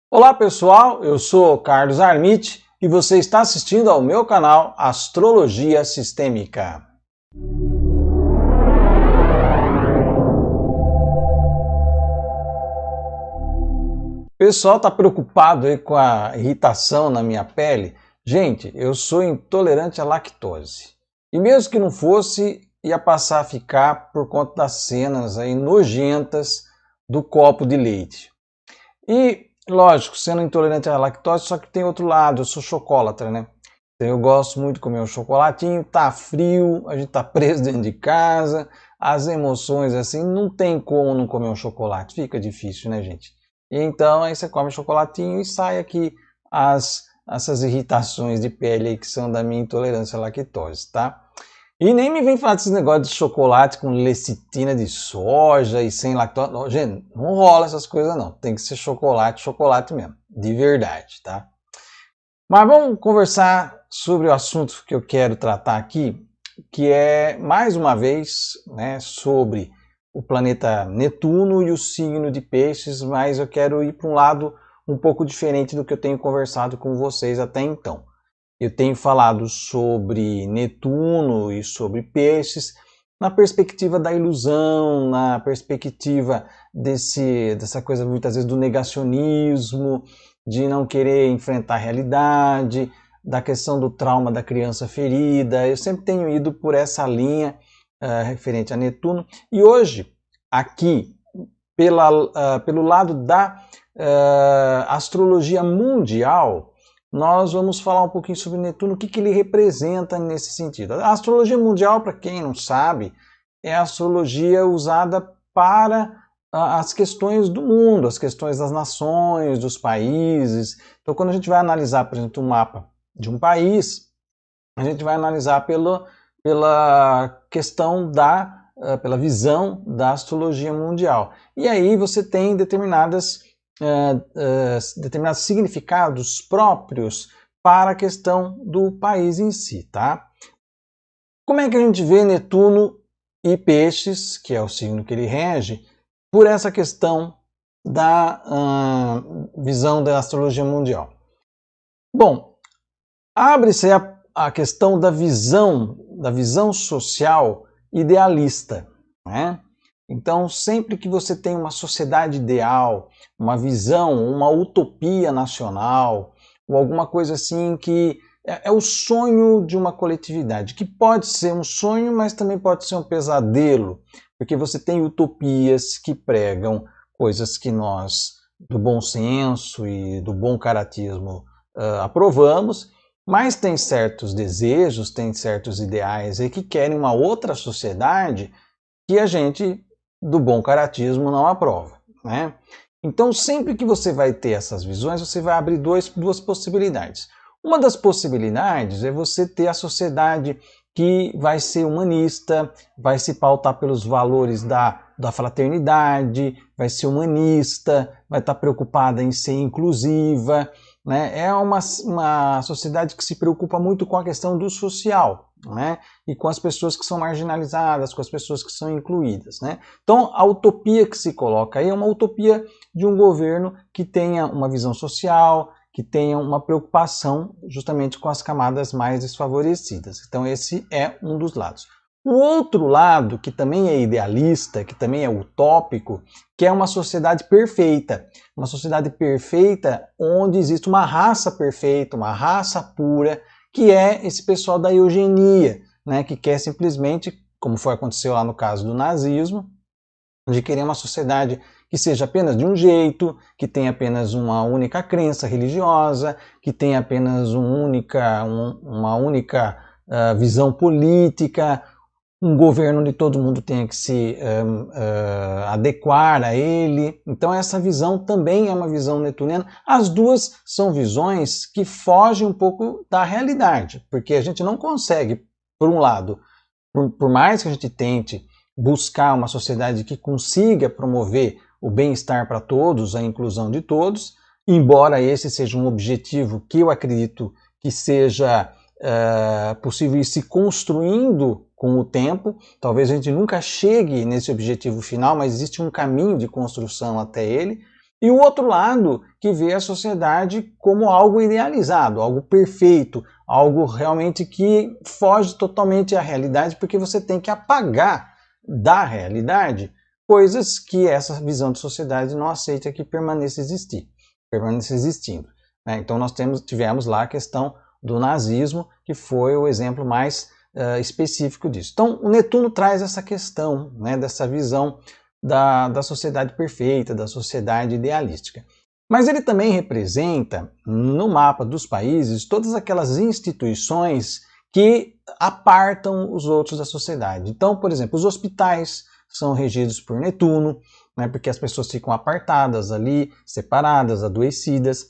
Olá pessoal, eu sou Carlos Armit e você está assistindo ao meu canal Astrologia Sistêmica. O pessoal está preocupado aí com a irritação na minha pele? Gente, eu sou intolerante à lactose. E mesmo que não fosse, ia passar a ficar por conta das cenas aí nojentas do copo de leite. E, lógico, sendo intolerante à lactose, só que tem outro lado, eu sou chocolatra, né? Então eu gosto muito de comer um chocolatinho, tá frio, a gente tá preso dentro de casa, as emoções assim, não tem como não comer um chocolate, fica difícil, né, gente? E então aí você come chocolatinho e sai aqui essas irritações de pele aí que são da minha intolerância à lactose, tá? E nem me vem falar desses negócios de chocolate com lecitina de soja e sem lactose. Não, gente, não rola essas coisas não. Tem que ser chocolate, chocolate mesmo. De verdade, tá? Mas vamos conversar sobre o assunto que eu quero tratar aqui, que é, mais uma vez, né, sobre o planeta Netuno e o signo de Peixes, mas eu quero ir para um lado um pouco diferente do que eu tenho conversado com vocês até então. Eu tenho falado sobre Netuno e sobre Peixes na perspectiva da ilusão, na perspectiva dessa coisa muitas vezes do negacionismo, de não querer enfrentar a realidade, da questão do trauma da criança ferida. Eu sempre tenho ido por essa linha referente a Netuno. E hoje, aqui, pelo lado da astrologia mundial, nós vamos falar um pouquinho sobre Netuno, o que ele representa nesse sentido. A astrologia mundial, para quem não sabe, é a astrologia usada para as questões do mundo, as questões das nações, dos países. Então, quando a gente vai analisar, por exemplo, um mapa de um país, a gente vai analisar pela questão pela visão da astrologia mundial. E aí você tem determinados significados próprios para a questão do país em si, tá? Como é que a gente vê Netuno e Peixes, que é o signo que ele rege, por essa questão da visão da astrologia mundial? Bom, abre-se a questão da visão social idealista, né? Então, sempre que você tem uma sociedade ideal, uma visão, uma utopia nacional, ou alguma coisa assim que é o sonho de uma coletividade, que pode ser um sonho, mas também pode ser um pesadelo, porque você tem utopias que pregam coisas que nós, do bom senso e do bom caratismo, aprovamos, mas tem certos desejos, tem certos ideais aí que querem uma outra sociedade que a gente, do bom caratismo, não aprova, né? Então, sempre que você vai ter essas visões, você vai abrir duas possibilidades. Uma das possibilidades é você ter a sociedade que vai ser humanista, vai se pautar pelos valores da fraternidade, vai ser humanista, vai estar preocupada em ser inclusiva, né? É uma sociedade que se preocupa muito com a questão do social, né? E com as pessoas que são marginalizadas, com as pessoas que são incluídas, né? Então, a utopia que se coloca aí é uma utopia de um governo que tenha uma visão social, que tenha uma preocupação justamente com as camadas mais desfavorecidas. Então, esse é um dos lados. O outro lado, que também é idealista, que também é utópico, que é uma sociedade perfeita. Uma sociedade perfeita onde existe uma raça perfeita, uma raça pura, que é esse pessoal da eugenia, né, que quer simplesmente, como aconteceu lá no caso do nazismo, de querer uma sociedade que seja apenas de um jeito, que tenha apenas uma única crença religiosa, que tenha apenas uma única visão política, um governo onde todo mundo tenha que se adequar a ele. Então essa visão também é uma visão netuniana. As duas são visões que fogem um pouco da realidade, porque a gente não consegue, por um lado, por mais que a gente tente buscar uma sociedade que consiga promover o bem-estar para todos, a inclusão de todos, embora esse seja um objetivo que eu acredito que seja possível ir se construindo com o tempo. Talvez a gente nunca chegue nesse objetivo final, mas existe um caminho de construção até ele. E o outro lado que vê a sociedade como algo idealizado, algo perfeito, algo realmente que foge totalmente à realidade, porque você tem que apagar da realidade coisas que essa visão de sociedade não aceita que permaneça existindo. Né? Então nós tivemos lá a questão do nazismo, que foi o exemplo mais específico disso. Então o Netuno traz essa questão, né, dessa visão da sociedade perfeita, da sociedade idealística. Mas ele também representa, no mapa dos países, todas aquelas instituições que apartam os outros da sociedade. Então, por exemplo, os hospitais são regidos por Netuno, né, porque as pessoas ficam apartadas ali, separadas, adoecidas.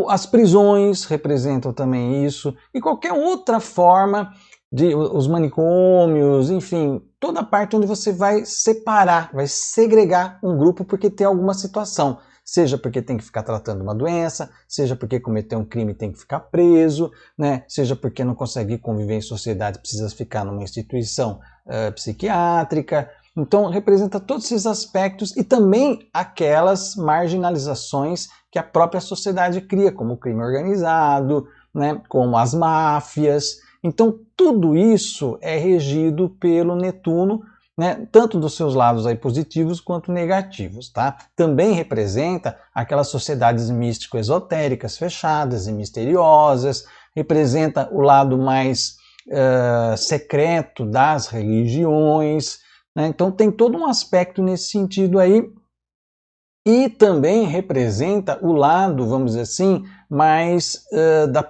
As prisões representam também isso, e qualquer outra forma os manicômios, enfim, toda a parte onde você vai separar, vai segregar um grupo porque tem alguma situação, seja porque tem que ficar tratando uma doença, seja porque cometeu um crime e tem que ficar preso, né? Seja porque não consegue conviver em sociedade, precisa ficar numa instituição psiquiátrica. Então representa todos esses aspectos e também aquelas marginalizações que a própria sociedade cria, como o crime organizado, né? Como as máfias. Então tudo isso é regido pelo Netuno, né, tanto dos seus lados aí positivos quanto negativos. Tá? Também representa aquelas sociedades místico-esotéricas fechadas e misteriosas, representa o lado mais secreto das religiões, né? Então tem todo um aspecto nesse sentido aí. E também representa o lado, vamos dizer assim, mais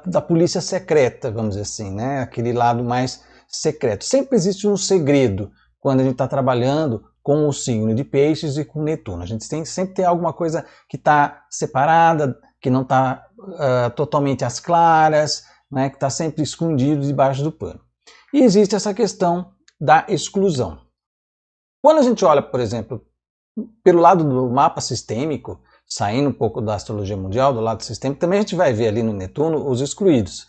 da polícia secreta, vamos dizer assim, né? Aquele lado mais secreto. Sempre existe um segredo quando a gente está trabalhando com o signo de Peixes e com Netuno. A gente sempre tem alguma coisa que está separada, que não está totalmente às claras, né? Que está sempre escondido debaixo do pano. E existe essa questão da exclusão. Quando a gente olha, por exemplo, pelo lado do mapa sistêmico, saindo um pouco da astrologia mundial, do lado sistêmico, também a gente vai ver ali no Netuno os excluídos.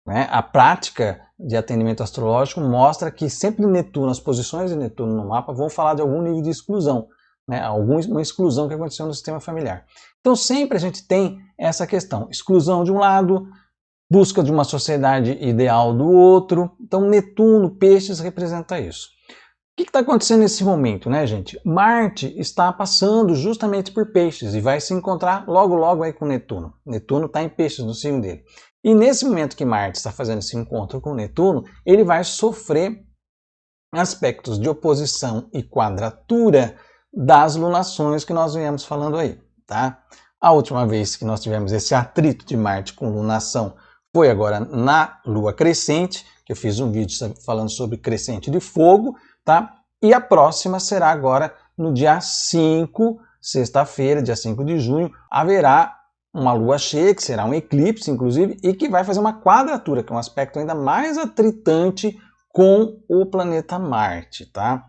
Né? A prática de atendimento astrológico mostra que sempre Netuno, as posições de Netuno no mapa vão falar de algum nível de exclusão, né? Alguma exclusão que aconteceu no sistema familiar. Então sempre a gente tem essa questão, exclusão de um lado, busca de uma sociedade ideal do outro. Então Netuno, Peixes representa isso. O que está acontecendo nesse momento, né, gente? Marte está passando justamente por Peixes e vai se encontrar logo, logo aí com Netuno. Netuno está em Peixes, no signo dele. E nesse momento que Marte está fazendo esse encontro com Netuno, ele vai sofrer aspectos de oposição e quadratura das lunações que nós viemos falando aí, tá? A última vez que nós tivemos esse atrito de Marte com lunação foi agora na Lua crescente, que eu fiz um vídeo falando sobre crescente de fogo, tá? E a próxima será agora no dia 5, sexta-feira, dia 5 de junho, haverá uma lua cheia, que será um eclipse, inclusive, e que vai fazer uma quadratura, que é um aspecto ainda mais atritante com o planeta Marte, tá?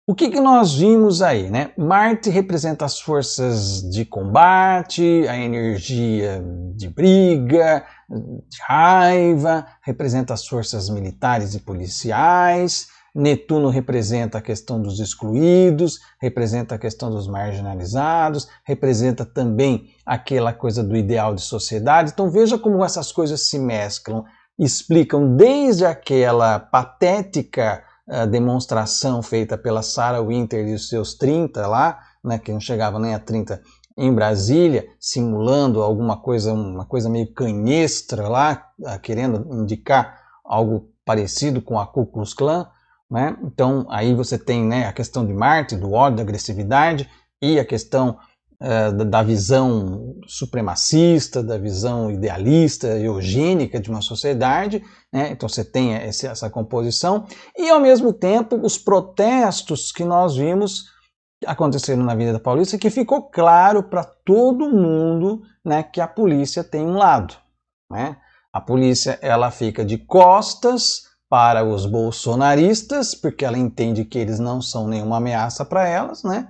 O que nós vimos aí, né? Marte representa as forças de combate, a energia de briga, de raiva, representa as forças militares e policiais. Netuno representa a questão dos excluídos, representa a questão dos marginalizados, representa também aquela coisa do ideal de sociedade. Então veja como essas coisas se mesclam, explicam desde aquela patética demonstração feita pela Sarah Winter e os seus 30 lá, né, que não chegava nem a 30 em Brasília, simulando alguma coisa, uma coisa meio canhestra lá, querendo indicar algo parecido com a Ku Klux Klan, né? Então aí você tem, né, a questão de Marte, do ódio, da agressividade, e a questão da visão supremacista, da visão idealista, eugênica de uma sociedade, né? Então você tem essa composição, e ao mesmo tempo os protestos que nós vimos acontecendo na Avenida Paulista, que ficou claro para todo mundo, né, que a polícia tem um lado, né? A polícia ela fica de costas para os bolsonaristas, porque ela entende que eles não são nenhuma ameaça para elas, né?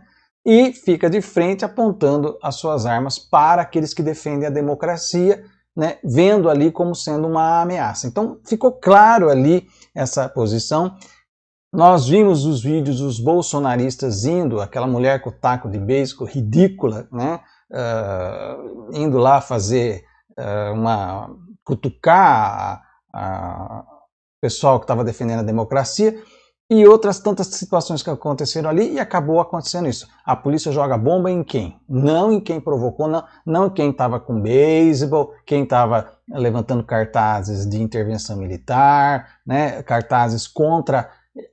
E fica de frente apontando as suas armas para aqueles que defendem a democracia, né, vendo ali como sendo uma ameaça. Então ficou claro ali essa posição. Nós vimos os vídeos dos bolsonaristas indo, aquela mulher com o taco de beisebol ridícula, né, indo lá fazer cutucar o pessoal que estava defendendo a democracia, e outras tantas situações que aconteceram ali, e acabou acontecendo isso. A polícia joga bomba em quem? Não em quem provocou, não em quem estava com beisebol, quem estava levantando cartazes de intervenção militar, né, cartazes contra...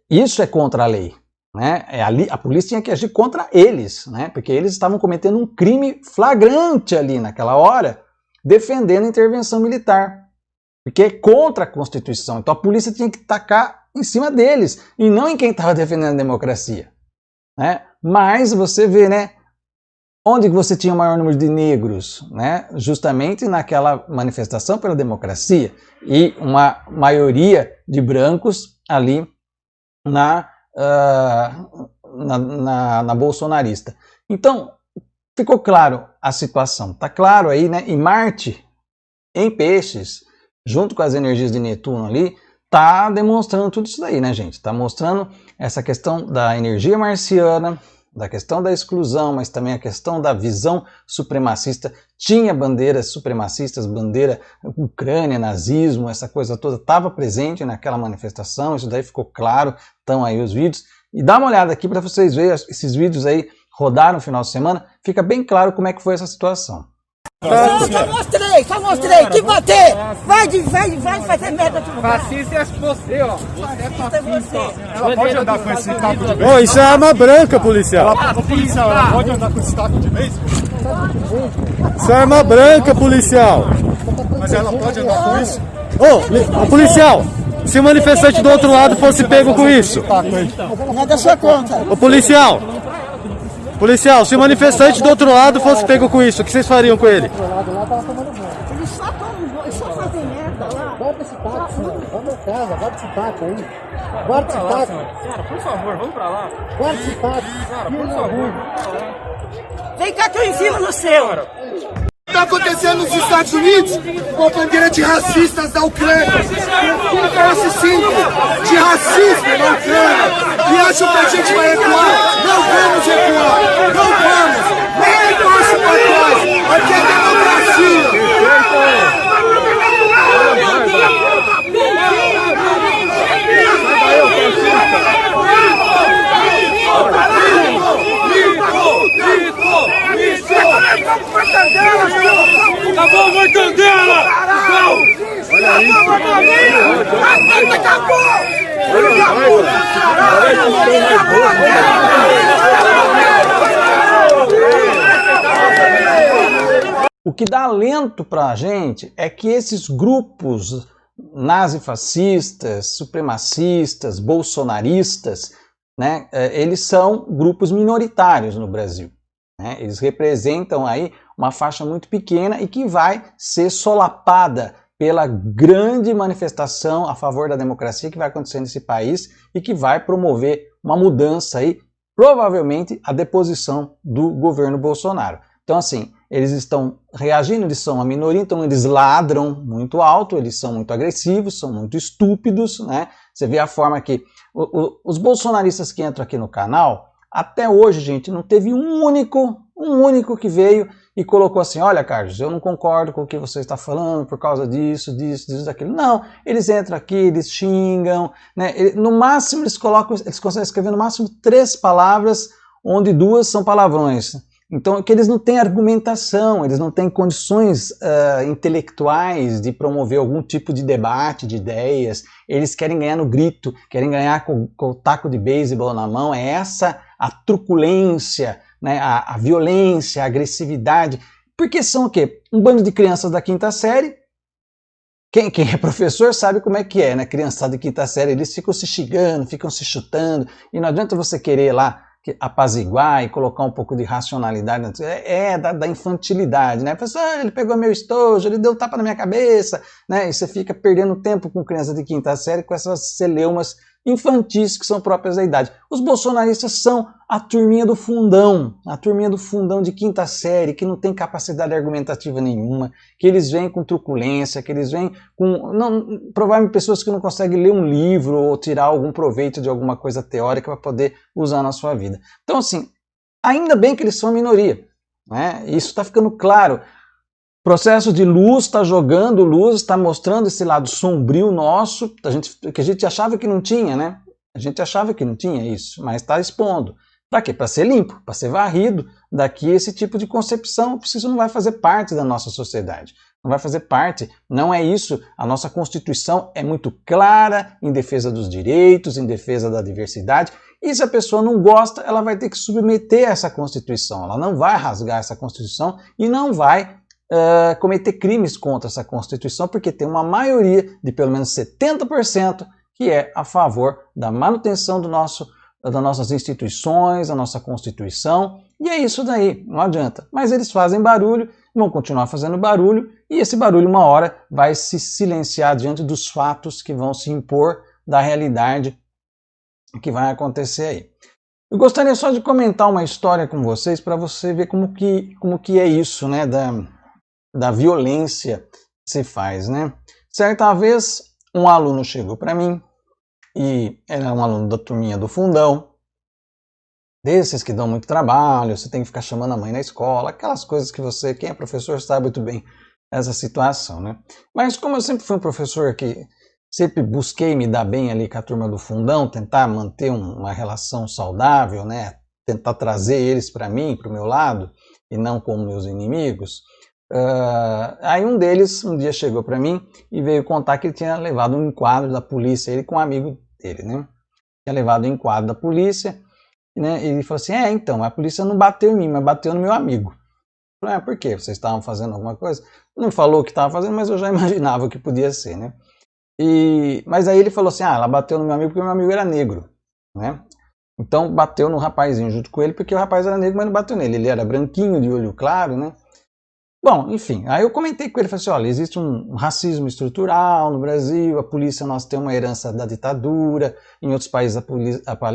Isso é contra a lei. Né? A polícia tinha que agir contra eles, né? Porque eles estavam cometendo um crime flagrante ali naquela hora, defendendo a intervenção militar. Porque é contra a Constituição. Então a polícia tinha que tacar em cima deles, e não em quem estava defendendo a democracia. Né? Mas você vê, né, onde você tinha o maior número de negros, né? Justamente naquela manifestação pela democracia, e uma maioria de brancos ali na bolsonarista. Então, ficou claro a situação. Está claro aí, né? E Marte, em Peixes, junto com as energias de Netuno ali, está demonstrando tudo isso daí, né, gente? Está mostrando essa questão da energia marciana, da questão da exclusão, mas também a questão da visão supremacista. Tinha bandeiras supremacistas, bandeira Ucrânia, nazismo, essa coisa toda estava presente naquela manifestação, isso daí ficou claro, estão aí os vídeos. E dá uma olhada aqui para vocês verem, esses vídeos aí rodaram no final de semana, fica bem claro como é que foi essa situação. Só mostrei, que bater! Vai fazer merda. Fascista é você, ó. Você é fascista, ó. Ela pode andar com esse taco de Ô, isso é arma branca, policial. policial, ela pode andar com esse taco de beisebol? Isso é arma branca, policial. Mas ela pode andar com isso? Ô, policial, se o manifestante do outro lado fosse pego com isso. Não é da sua conta. Ô, policial, se o manifestante do outro lado fosse pego com isso, o que vocês fariam com ele? Eles só fazem merda lá. Guarda esse taco, vamos na casa, guarda esse taco aí. Guarda esse taco. Cara, por favor, vamos pra lá. Guarda esse taco. Cara, por favor. Vem cá que eu ensino no seu. Está acontecendo nos Estados Unidos com a bandeira de racistas da Ucrânia. Esse símbolo de racismo na Ucrânia. E acham que a gente vai recuar? Não vamos recuar. Não vamos. Nem passo para trás. Aqui é democracia. Acabou a mortandela! Olha isso. Acabou! O que dá alento para a gente é que esses grupos nazifascistas, supremacistas, bolsonaristas, né, eles são grupos minoritários no Brasil. Né? Eles representam aí uma faixa muito pequena e que vai ser solapada pela grande manifestação a favor da democracia que vai acontecer nesse país e que vai promover uma mudança aí, provavelmente a deposição do governo Bolsonaro. Então assim, eles estão reagindo, eles são uma minoria, então eles ladram muito alto, eles são muito agressivos, são muito estúpidos, né? Você vê a forma que os bolsonaristas que entram aqui no canal, até hoje, gente, não teve um único que veio e colocou assim, olha, Carlos, eu não concordo com o que você está falando por causa disso, daquilo. Não, eles entram aqui, eles xingam, né? No máximo eles conseguem escrever no máximo 3 palavras, onde 2 são palavrões. Então, que eles não têm argumentação, eles não têm condições intelectuais de promover algum tipo de debate, de ideias. Eles querem ganhar no grito, querem ganhar com o taco de beisebol na mão. É essa a truculência, né, a violência, a agressividade. Porque são o quê? Um bando de crianças da 5ª série. Quem é professor sabe como é que é, né? Criançada de 5ª série, eles ficam se xingando, ficam se chutando. E não adianta você querer lá apaziguar e colocar um pouco de racionalidade, da infantilidade, né? Professor, ele pegou meu estojo, ele deu tapa na minha cabeça, né? E você fica perdendo tempo com criança de 5ª série com essas celeumas infantis que são próprias da idade. Os bolsonaristas são a turminha do fundão de 5ª série, que não tem capacidade argumentativa nenhuma, que eles vêm com truculência, que eles vêm com... provavelmente pessoas que não conseguem ler um livro ou tirar algum proveito de alguma coisa teórica para poder usar na sua vida. Então, assim, ainda bem que eles são a minoria. né? Isso está ficando claro. O processo de luz está jogando luz, está mostrando esse lado sombrio nosso, que a gente achava que não tinha, né? A gente achava que não tinha isso, mas está expondo. Para quê? Para ser limpo, para ser varrido daqui esse tipo de concepção. Isso não vai fazer parte da nossa sociedade. Não vai fazer parte, não é isso. A nossa Constituição é muito clara em defesa dos direitos, em defesa da diversidade. E se a pessoa não gosta, ela vai ter que submeter essa Constituição. Ela não vai rasgar essa Constituição e não vai cometer crimes contra essa Constituição, porque tem uma maioria de pelo menos 70% que é a favor da manutenção das nossas instituições, da nossa Constituição, e é isso daí, não adianta. Mas eles fazem barulho, vão continuar fazendo barulho, e esse barulho uma hora vai se silenciar diante dos fatos que vão se impor da realidade que vai acontecer aí. Eu gostaria só de comentar uma história com vocês, para você ver como que é isso, né, da violência que se faz, né? Certa vez, um aluno chegou para mim, e era um aluno da turminha do fundão, desses que dão muito trabalho, você tem que ficar chamando a mãe na escola, aquelas coisas que quem é professor sabe muito bem essa situação, né? Mas como eu sempre fui um professor que sempre busquei me dar bem ali com a turma do fundão, tentar manter uma relação saudável, né? Tentar trazer eles para mim, para o meu lado, e não como meus inimigos. Aí um deles um dia chegou para mim e veio contar que ele tinha levado um enquadro da polícia, ele com um amigo dele, né? Tinha levado um enquadro da polícia, né? E ele falou assim, então, a polícia não bateu em mim, mas bateu no meu amigo. Eu falei, por quê? Vocês estavam fazendo alguma coisa? Não falou o que estava fazendo, mas eu já imaginava o que podia ser, né? Mas aí ele falou assim, ela bateu no meu amigo porque o meu amigo era negro, né? Então bateu no rapazinho junto com ele porque o rapaz era negro, mas não bateu nele, ele era branquinho, de olho claro, né? Bom, enfim, aí eu comentei com ele, falei assim, olha, existe um racismo estrutural no Brasil, a polícia, nós temos uma herança da ditadura, em outros países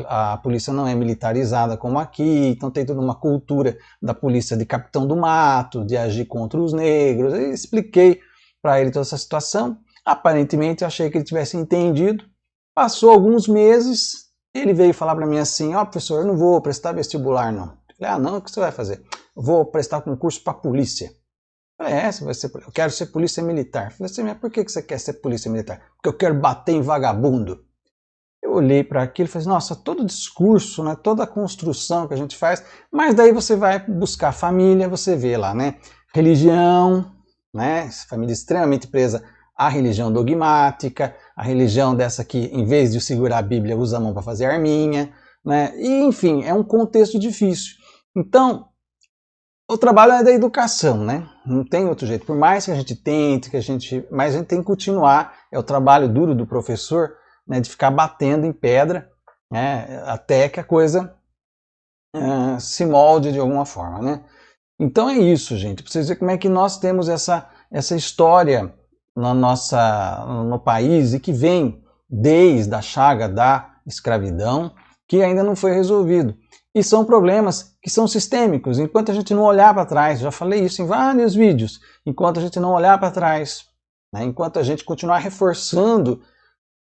a polícia não é militarizada como aqui, então tem toda uma cultura da polícia de capitão do mato, de agir contra os negros. Eu expliquei para ele toda essa situação, aparentemente eu achei que ele tivesse entendido. Passou alguns meses, ele veio falar para mim assim, professor, eu não vou prestar vestibular não. Eu falei, não, o que você vai fazer? Eu vou prestar concurso para polícia. Você vai ser, eu quero ser polícia militar. Eu falei assim, mas por que você quer ser polícia militar? Porque eu quero bater em vagabundo. Eu olhei para aquilo e falei, nossa, todo discurso, né, toda a construção que a gente faz, mas daí você vai buscar família, você vê lá, né, religião, né, família extremamente presa à religião dogmática, a religião dessa que, em vez de segurar a Bíblia, usa a mão para fazer arminha, né, e enfim, é um contexto difícil. Então, o trabalho é da educação, né? Não tem outro jeito. Por mais que a gente tente, mas a gente tem que continuar. É o trabalho duro do professor, né, de ficar batendo em pedra, né, até que a coisa se molde de alguma forma, né? Então é isso, gente. Para vocês verem como é que nós temos essa história no país e que vem desde a chaga da escravidão, que ainda não foi resolvido. E são problemas que são sistêmicos, enquanto a gente não olhar para trás, já falei isso em vários vídeos, enquanto a gente não olhar para trás, né, enquanto a gente continuar reforçando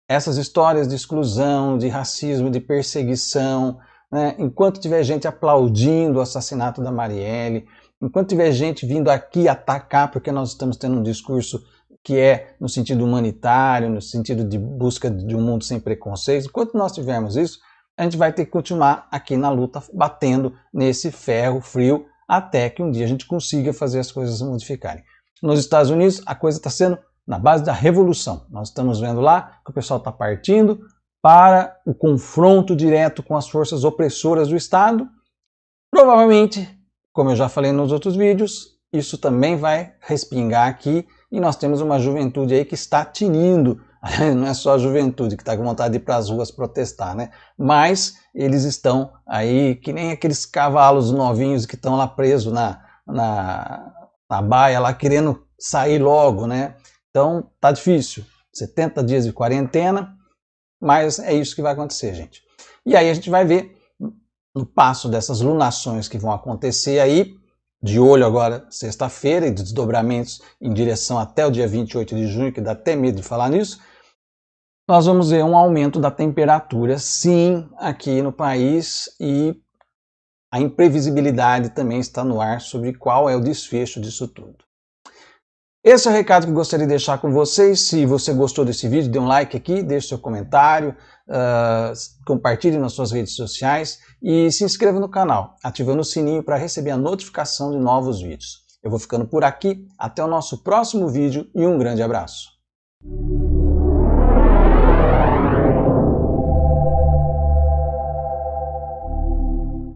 essas histórias de exclusão, de racismo, de perseguição, né, enquanto tiver gente aplaudindo o assassinato da Marielle, enquanto tiver gente vindo aqui atacar porque nós estamos tendo um discurso que é no sentido humanitário, no sentido de busca de um mundo sem preconceitos, enquanto nós tivermos isso, a gente vai ter que continuar aqui na luta, batendo nesse ferro frio, até que um dia a gente consiga fazer as coisas se modificarem. Nos Estados Unidos, a coisa está sendo na base da revolução. Nós estamos vendo lá que o pessoal está partindo para o confronto direto com as forças opressoras do Estado. Provavelmente, como eu já falei nos outros vídeos, isso também vai respingar aqui, e nós temos uma juventude aí que está tinindo. Não é só a juventude que está com vontade de ir para as ruas protestar, né? Mas eles estão aí que nem aqueles cavalos novinhos que estão lá presos na baia, lá querendo sair logo, né? Então tá difícil, 70 dias de quarentena, mas é isso que vai acontecer, gente. E aí a gente vai ver no passo dessas lunações que vão acontecer aí, de olho agora sexta-feira, e de desdobramentos em direção até o dia 28 de junho, que dá até medo de falar nisso, nós vamos ver um aumento da temperatura, sim, aqui no país, e a imprevisibilidade também está no ar sobre qual é o desfecho disso tudo. Esse é o recado que eu gostaria de deixar com vocês. Se você gostou desse vídeo, dê um like aqui, deixe seu comentário, compartilhe nas suas redes sociais e se inscreva no canal, ativando o sininho para receber a notificação de novos vídeos. Eu vou ficando por aqui, até o nosso próximo vídeo e um grande abraço.